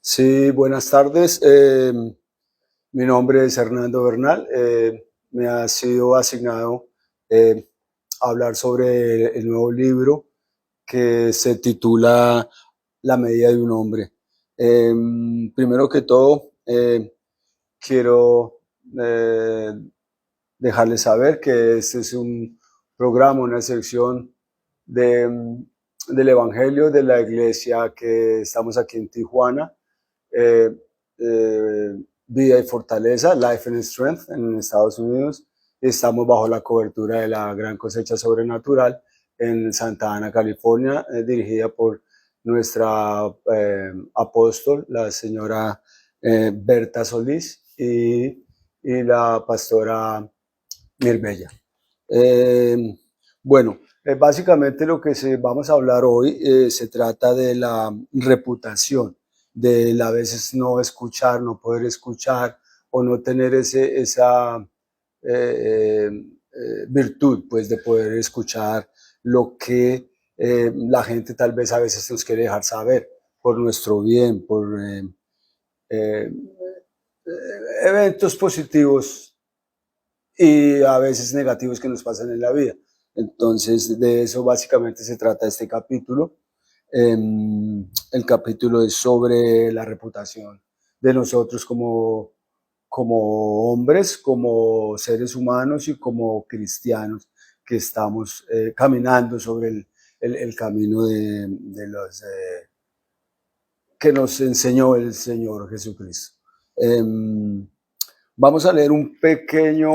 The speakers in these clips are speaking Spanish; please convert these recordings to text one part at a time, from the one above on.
Sí, buenas tardes. Mi nombre es Hernando Bernal. Me ha sido asignado eh, hablar sobre el nuevo libro que se titula La medida de un hombre. Primero que todo, quiero eh, dejarles saber que este es un programa, una sección del Evangelio de la iglesia que estamos aquí en Tijuana. eh, eh, Vida y Fortaleza, Life and Strength en Estados Unidos. Estamos bajo la cobertura de la Gran Cosecha Sobrenatural en Santa Ana, California, dirigida por nuestra apóstol, la señora Berta Solís, y la pastora Mirbella. Eh, bueno, básicamente lo que vamos a hablar hoy se trata de la reputación, de a veces no escuchar, no poder escuchar o no tener esa virtud, pues, de poder escuchar lo que la gente tal vez a veces nos quiere dejar saber por nuestro bien, por eh, eventos positivos y a veces negativos que nos pasan en la vida. Entonces, de eso básicamente se trata este capítulo. El capítulo es sobre la reputación de nosotros como hombres, como seres humanos y como cristianos que estamos caminando sobre el camino de los que nos enseñó el Señor Jesucristo. Vamos a leer un pequeño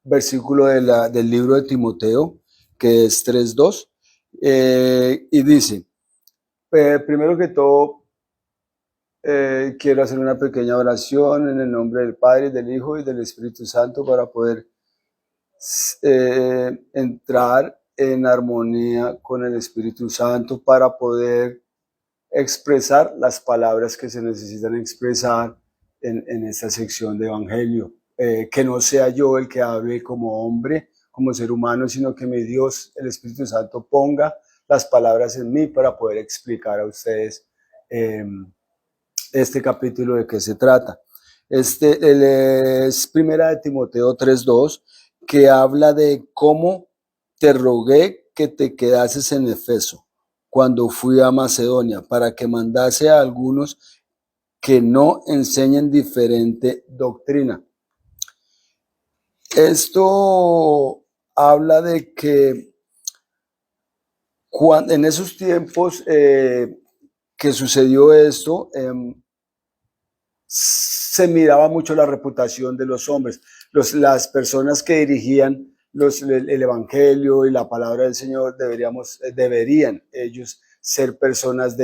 versículo del libro de Timoteo, que es 3:2, y dice, primero que todo, quiero hacer una pequeña oración en el nombre del Padre, del Hijo y del Espíritu Santo para poder entrar en armonía con el Espíritu Santo, para poder expresar las palabras que se necesitan expresar en esta sección de Evangelio. Que no sea yo el que hable como hombre, como ser humano, sino que mi Dios, el Espíritu Santo, ponga las palabras en mí para poder explicar a ustedes este capítulo de qué se trata. Es primera de Timoteo 3:2, que habla de cómo te rogué que te quedases en Efeso cuando fui a Macedonia, para que mandase a algunos que no enseñen diferente doctrina. Esto habla de que en esos tiempos que sucedió esto, se miraba mucho la reputación de los hombres. Las personas que dirigían el Evangelio y la palabra del Señor deberían ellos ser personas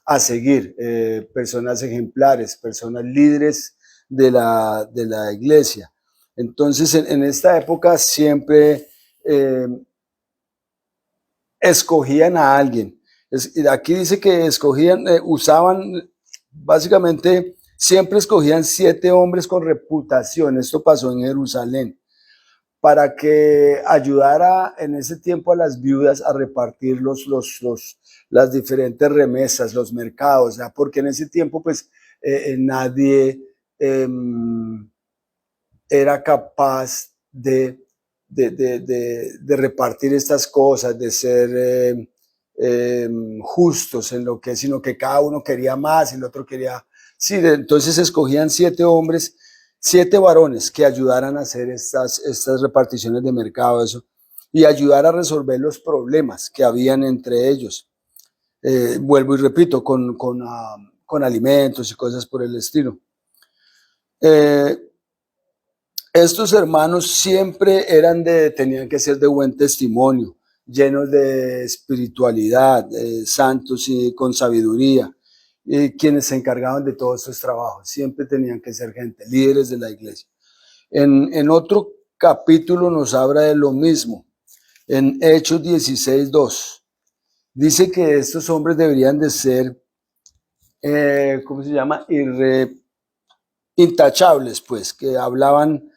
a seguir, personas ejemplares, personas líderes de la iglesia. Entonces, en esta época siempre escogían a alguien. Aquí dice que escogían, usaban, básicamente, siempre escogían 7 hombres con reputación. Esto pasó en Jerusalén, para que ayudara en ese tiempo a las viudas a repartir las diferentes remesas, los mercados, ¿ya? Porque en ese tiempo pues nadie era capaz de repartir estas cosas, de ser justos en lo que es, sino que cada uno quería más y el otro quería. Sí, entonces escogían 7 hombres, 7 varones que ayudaran a hacer estas reparticiones de mercado, eso, y ayudar a resolver los problemas que habían entre ellos. Vuelvo y repito, con alimentos y cosas por el estilo. Estos hermanos siempre tenían que ser de buen testimonio, llenos de espiritualidad, santos y con sabiduría. Quienes se encargaban de todos estos trabajos siempre tenían que ser gente, líderes de la iglesia. En otro capítulo nos habla de lo mismo. En Hechos 16:2 dice que estos hombres deberían de ser, ¿cómo se llama? Intachables, pues, que hablaban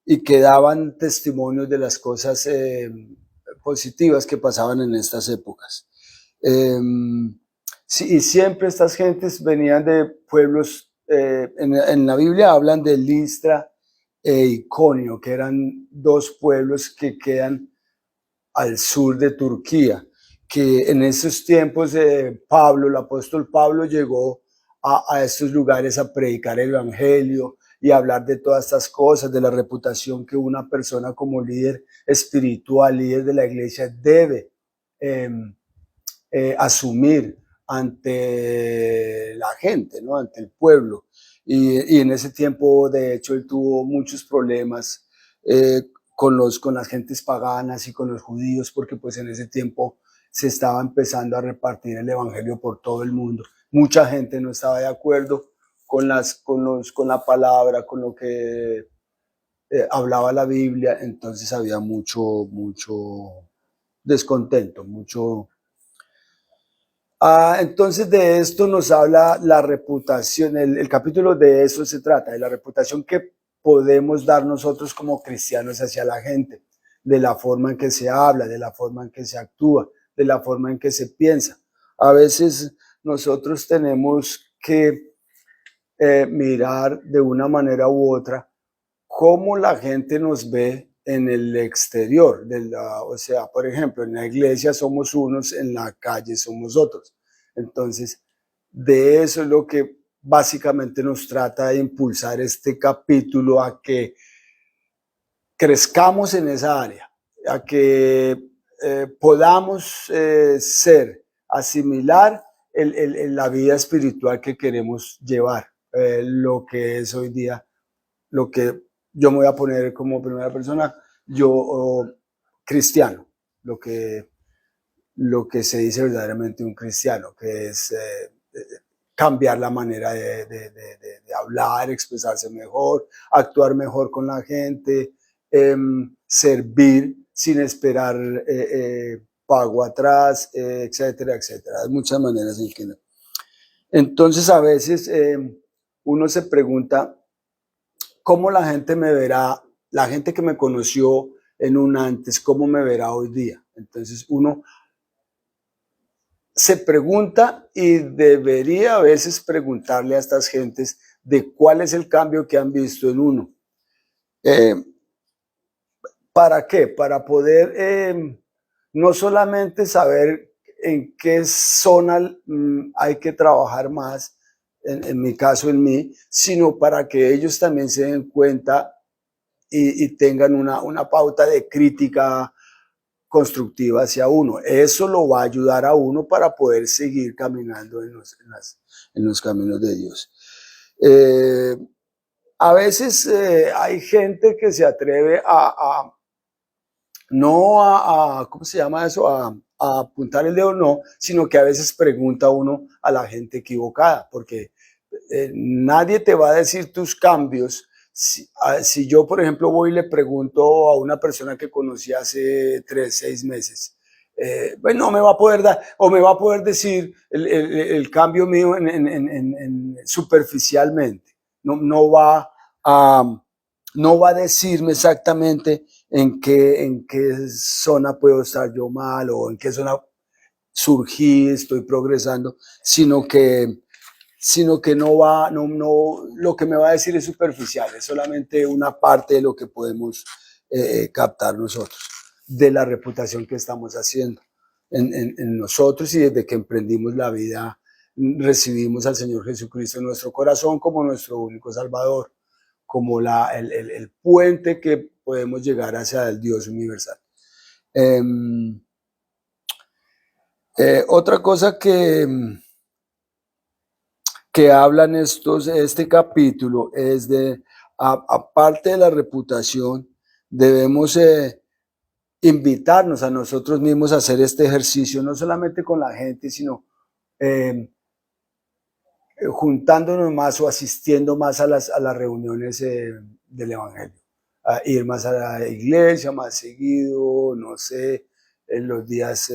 y que daban testimonios de las cosas positivas que pasaban en estas épocas. Sí, y siempre estas gentes venían de pueblos, en la Biblia hablan de Listra e Iconio, que eran dos pueblos que quedan al sur de Turquía, que en esos tiempos Pablo, el apóstol Pablo, llegó a estos lugares a predicar el evangelio y a hablar de todas estas cosas, de la reputación que una persona como líder espiritual, líder de la iglesia, debe eh, asumir ante la gente, ¿no? Ante el pueblo. Y en ese tiempo, de hecho, él tuvo muchos problemas con las gentes paganas y con los judíos, porque pues en ese tiempo se estaba empezando a repartir el evangelio por todo el mundo. Mucha gente no estaba de acuerdo con la palabra, con lo que hablaba la Biblia, entonces había mucho descontento, mucho. Entonces de esto nos habla la reputación, el capítulo de eso se trata, de la reputación que podemos dar nosotros como cristianos hacia la gente, de la forma en que se habla, de la forma en que se actúa, de la forma en que se piensa. A veces nosotros tenemos que mirar de una manera u otra cómo la gente nos ve en el exterior, o sea, por ejemplo, en la iglesia somos unos, en la calle somos otros. Entonces, de eso es lo que básicamente nos trata de impulsar este capítulo, a que crezcamos en esa área, a que podamos asimilar la vida espiritual que queremos llevar, lo que es hoy día, lo que yo me voy a poner como primera persona, yo cristiano, lo que se dice verdaderamente un cristiano, que es cambiar la manera de hablar, expresarse mejor, actuar mejor con la gente, servir sin esperar pago atrás, etcétera, etcétera. Hay muchas maneras en que no. Entonces a veces uno se pregunta, ¿cómo la gente me verá? La gente que me conoció en un antes, ¿cómo me verá hoy día? Entonces uno se pregunta, y debería a veces preguntarle a estas gentes de cuál es el cambio que han visto en uno. ¿Para qué? Para poder no solamente saber en qué zona hay que trabajar más, en mi caso, en mí, sino para que ellos también se den cuenta y tengan una pauta de crítica constructiva hacia uno. Eso lo va a ayudar a uno para poder seguir caminando en los caminos de Dios. A veces hay gente que se atreve no ¿cómo se llama eso? A apuntar el dedo, no, sino que a veces pregunta uno a la gente equivocada, porque nadie te va a decir tus cambios. Si yo, por ejemplo, voy y le pregunto a una persona que conocí hace 6 meses, pues no me va a poder dar, o me va a poder decir el cambio mío superficialmente. No va a decirme exactamente en qué zona puedo estar yo mal, o en qué zona surgí, estoy progresando, sino que lo que me va a decir es superficial, es solamente una parte de lo que podemos captar nosotros, de la reputación que estamos haciendo en nosotros, y desde que emprendimos la vida recibimos al Señor Jesucristo en nuestro corazón como nuestro único Salvador, como el puente que podemos llegar hacia el Dios universal. Otra cosa que hablan este capítulo es aparte de la reputación, debemos invitarnos a nosotros mismos a hacer este ejercicio, no solamente con la gente, sino juntándonos más o asistiendo más a las reuniones del Evangelio, a ir más a la iglesia más seguido, no sé, en los días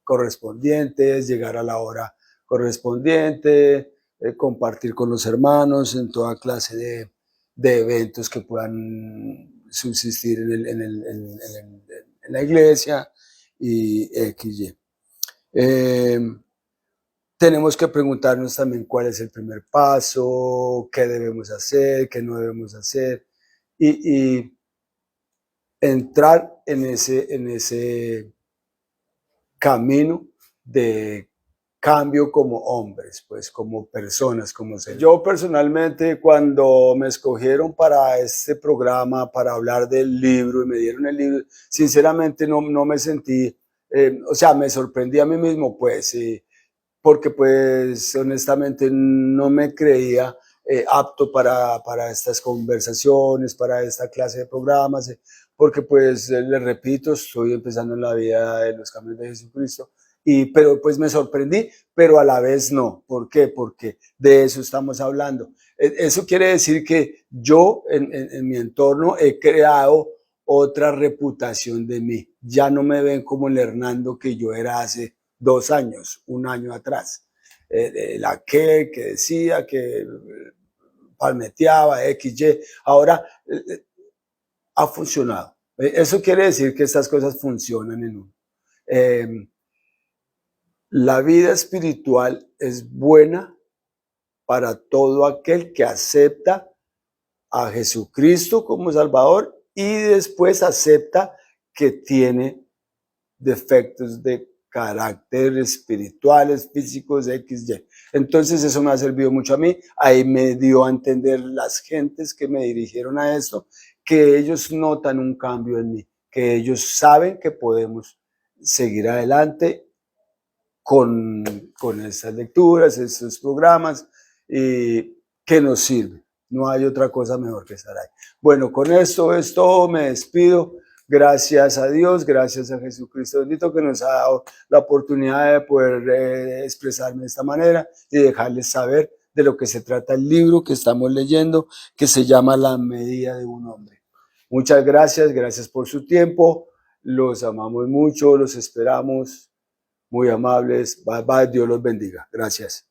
correspondientes, llegar a la hora correspondiente, compartir con los hermanos en toda clase de eventos que puedan subsistir en la iglesia, y XY. tenemos que preguntarnos también cuál es el primer paso, qué debemos hacer, qué no debemos hacer, y entrar en ese camino de cambio como hombres, pues como personas, como seres. Yo personalmente, cuando me escogieron para este programa, para hablar del libro y me dieron el libro, sinceramente no me sentí, o sea, me sorprendí a mí mismo, pues, porque pues honestamente no me creía apto para estas conversaciones, para esta clase de programas, porque pues les repito, estoy empezando en la vida de los caminos de Jesucristo, pero pues me sorprendí, pero a la vez no. ¿Por qué? Porque de eso estamos hablando. Eso quiere decir que yo en mi entorno he creado otra reputación de mí. Ya no me ven como el Hernando que yo era hace 2 años, 1 año atrás. El aquel que decía que palmeteaba, XY. Ahora ha funcionado. Eso quiere decir que estas cosas funcionan en uno. La vida espiritual es buena para todo aquel que acepta a Jesucristo como Salvador y después acepta que tiene defectos de carácter espirituales, físicos, XY. Entonces eso me ha servido mucho a mí. Ahí me dio a entender las gentes que me dirigieron a esto, que ellos notan un cambio en mí, que ellos saben que podemos seguir adelante con estas lecturas, estos programas, que nos sirven. No hay otra cosa mejor que estar ahí. Bueno, con esto es todo, me despido. Gracias a Dios, gracias a Jesucristo bendito que nos ha dado la oportunidad de poder expresarme de esta manera y dejarles saber de lo que se trata el libro que estamos leyendo, que se llama La medida de un hombre. Muchas gracias, gracias por su tiempo, los amamos mucho, los esperamos, muy amables, bye bye, Dios los bendiga, gracias.